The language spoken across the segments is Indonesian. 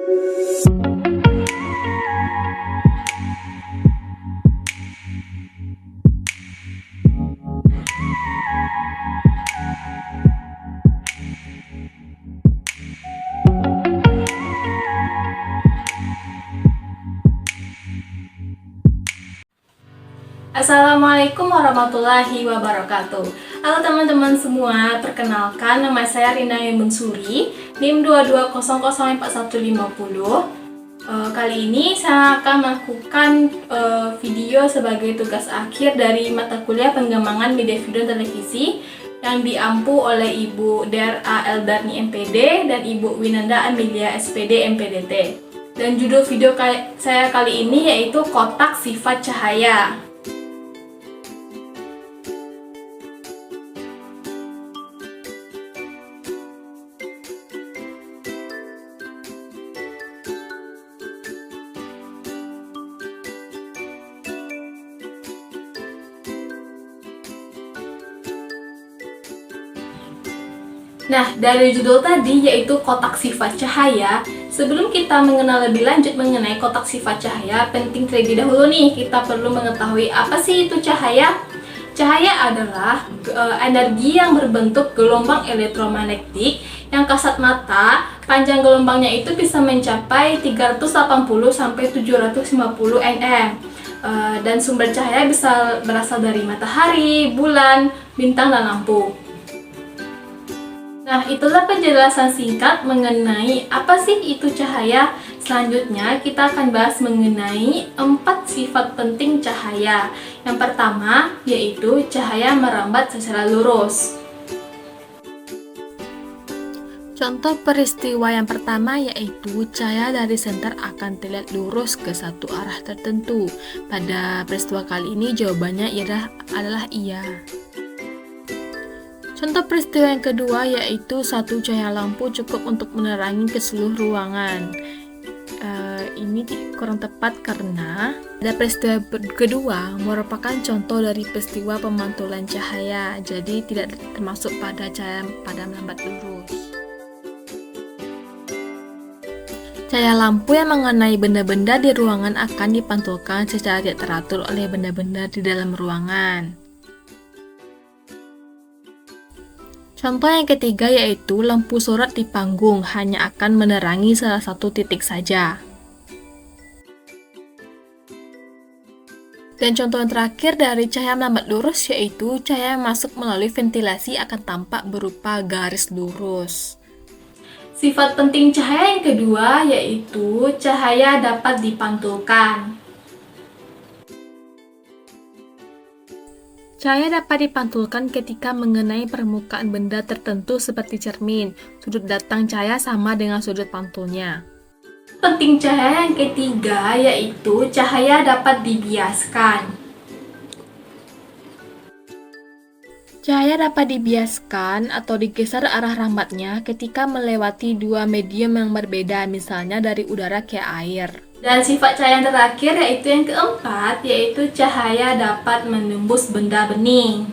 Assalamualaikum warahmatullahi wabarakatuh. Halo teman-teman semua, perkenalkan nama saya Rina Mensuri, NIM 220041150. Kali ini saya akan melakukan video sebagai tugas akhir dari mata kuliah pengembangan media video dan televisi yang diampu oleh Ibu Dera Eldarni MPD dan Ibu Winanda Amelia SPD MPDT. Dan judul video saya kali ini yaitu kotak sifat cahaya. Nah, dari judul tadi yaitu kotak sifat cahaya, sebelum kita mengenal lebih lanjut mengenai kotak sifat cahaya, penting terlebih dahulu nih kita perlu mengetahui apa sih itu cahaya. Cahaya adalah energi yang berbentuk gelombang elektromagnetik yang kasat mata, panjang gelombangnya itu bisa mencapai 380 sampai 750 nm. Dan sumber cahaya bisa berasal dari matahari, bulan, bintang, dan lampu. Nah, itulah penjelasan singkat mengenai apa sih itu cahaya. Selanjutnya, kita akan bahas mengenai 4 sifat penting cahaya. Yang pertama, yaitu cahaya merambat secara lurus. Contoh peristiwa yang pertama yaitu cahaya dari senter akan terlihat lurus ke satu arah tertentu. Pada peristiwa kali ini jawabannya adalah iya. Contoh peristiwa yang kedua yaitu satu cahaya lampu cukup untuk menerangi ke seluruh ruangan. Ini kurang tepat karena peristiwa kedua merupakan contoh dari peristiwa pemantulan cahaya, jadi tidak termasuk pada cahaya pada merambat lurus. Cahaya lampu yang mengenai benda-benda di ruangan akan dipantulkan secara tidak teratur oleh benda-benda di dalam ruangan. Contoh yang ketiga yaitu lampu sorot di panggung hanya akan menerangi salah satu titik saja. Dan contoh yang terakhir dari cahaya merambat lurus yaitu cahaya yang masuk melalui ventilasi akan tampak berupa garis lurus. Sifat penting cahaya yang kedua yaitu cahaya dapat dipantulkan. Cahaya dapat dipantulkan ketika mengenai permukaan benda tertentu seperti cermin. Sudut datang cahaya sama dengan sudut pantulnya. Penting cahaya yang ketiga yaitu cahaya dapat dibiaskan. Cahaya dapat dibiaskan atau digeser arah rambatnya ketika melewati dua medium yang berbeda, misalnya dari udara ke air. Dan sifat cahaya yang terakhir yaitu yang keempat, yaitu cahaya dapat menembus benda bening.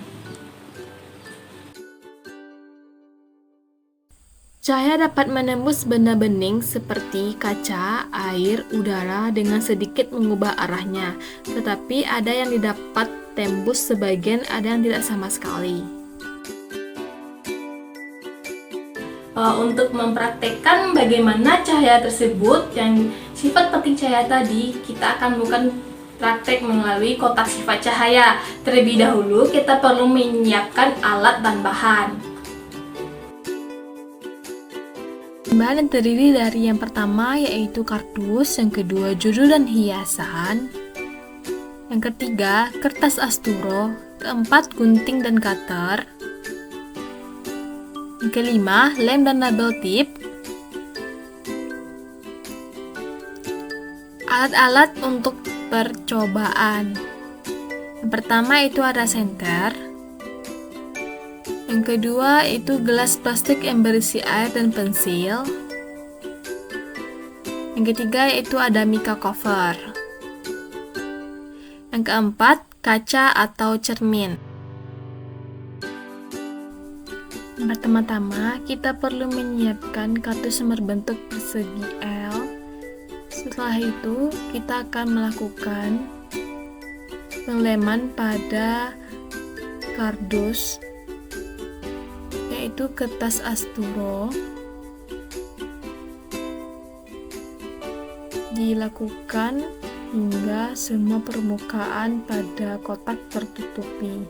Cahaya dapat menembus benda bening seperti kaca, air, udara dengan sedikit mengubah arahnya. Tetapi ada yang didapat tembus sebagian, ada yang tidak sama sekali. Untuk mempraktekkan bagaimana cahaya tersebut, yang sifat penting cahaya tadi, kita akan melakukan praktek melalui kotak sifat cahaya. Terlebih dahulu, kita perlu menyiapkan alat dan bahan. Bahan yang terdiri dari yang pertama yaitu kardus, yang kedua judul dan hiasan, yang ketiga kertas asturo, keempat gunting dan cutter, yang kelima lem dan label tip. Alat-alat untuk percobaan. Yang pertama itu ada senter. Yang kedua itu gelas plastik yang berisi air dan pensil. Yang ketiga itu ada mica cover. Yang keempat kaca atau cermin. Pertama-tama kita perlu menyiapkan kardus yang berbentuk persegi L Setelah itu, kita akan melakukan pengeleman pada kardus, yaitu kertas asturo. Dilakukan hingga semua permukaan pada kotak tertutupi.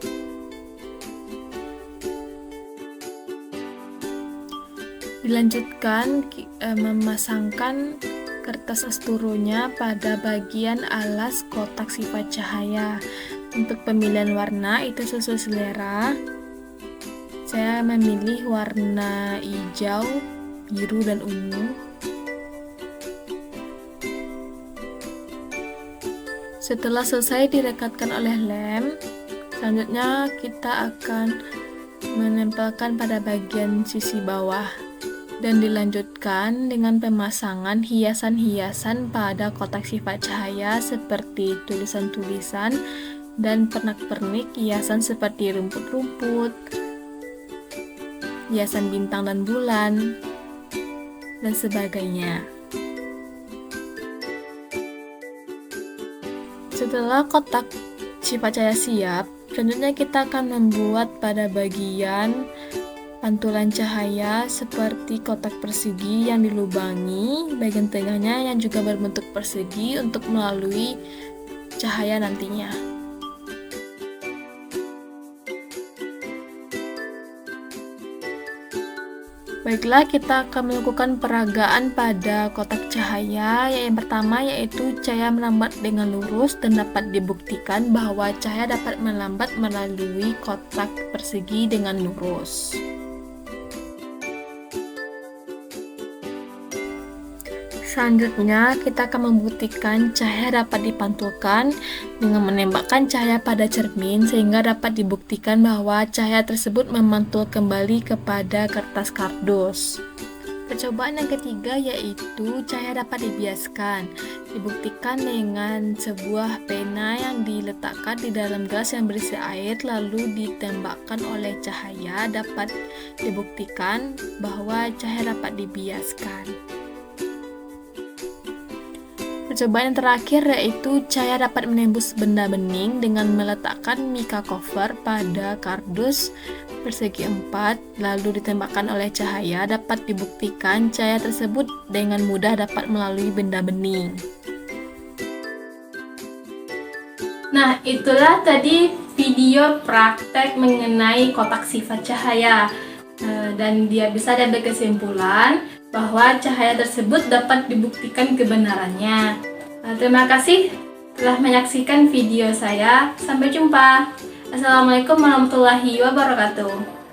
Dilanjutkan memasangkan kertas asturonya pada bagian alas kotak sifat cahaya. Untuk pemilihan warna itu sesuai selera. Saya memilih warna hijau, biru, dan ungu. Setelah selesai direkatkan oleh lem, selanjutnya kita akan menempelkan pada bagian sisi bawah dan dilanjutkan dengan pemasangan hiasan-hiasan pada kotak sifat cahaya seperti tulisan-tulisan dan pernak-pernik hiasan seperti rumput-rumput, hiasan bintang dan bulan, dan sebagainya. Setelah kotak sifat cahaya siap, selanjutnya kita akan membuat pada bagian pantulan cahaya seperti kotak persegi yang dilubangi, bagian tengahnya yang juga berbentuk persegi untuk melalui cahaya nantinya. Baiklah, kita akan melakukan peragaan pada kotak cahaya. Yang pertama yaitu cahaya melambat dengan lurus, dan dapat dibuktikan bahwa cahaya dapat melambat melalui kotak persegi dengan lurus. Selanjutnya, kita akan membuktikan cahaya dapat dipantulkan dengan menembakkan cahaya pada cermin sehingga dapat dibuktikan bahwa cahaya tersebut memantul kembali kepada kertas kardus. Percobaan yang ketiga yaitu cahaya dapat dibiaskan. Dibuktikan dengan sebuah pena yang diletakkan di dalam gelas yang berisi air lalu ditembakkan oleh cahaya, dapat dibuktikan bahwa cahaya dapat dibiaskan. Percobaan yang terakhir yaitu cahaya dapat menembus benda bening dengan meletakkan mica cover pada kardus persegi 4 lalu ditembakkan oleh cahaya, dapat dibuktikan cahaya tersebut dengan mudah dapat melalui benda bening. Nah, itulah tadi video praktek mengenai kotak sifat cahaya. Dan dia bisa ada kesimpulan bahwa cahaya tersebut dapat dibuktikan kebenarannya. Terima kasih telah menyaksikan video saya. Sampai jumpa. Assalamualaikum warahmatullahi wabarakatuh.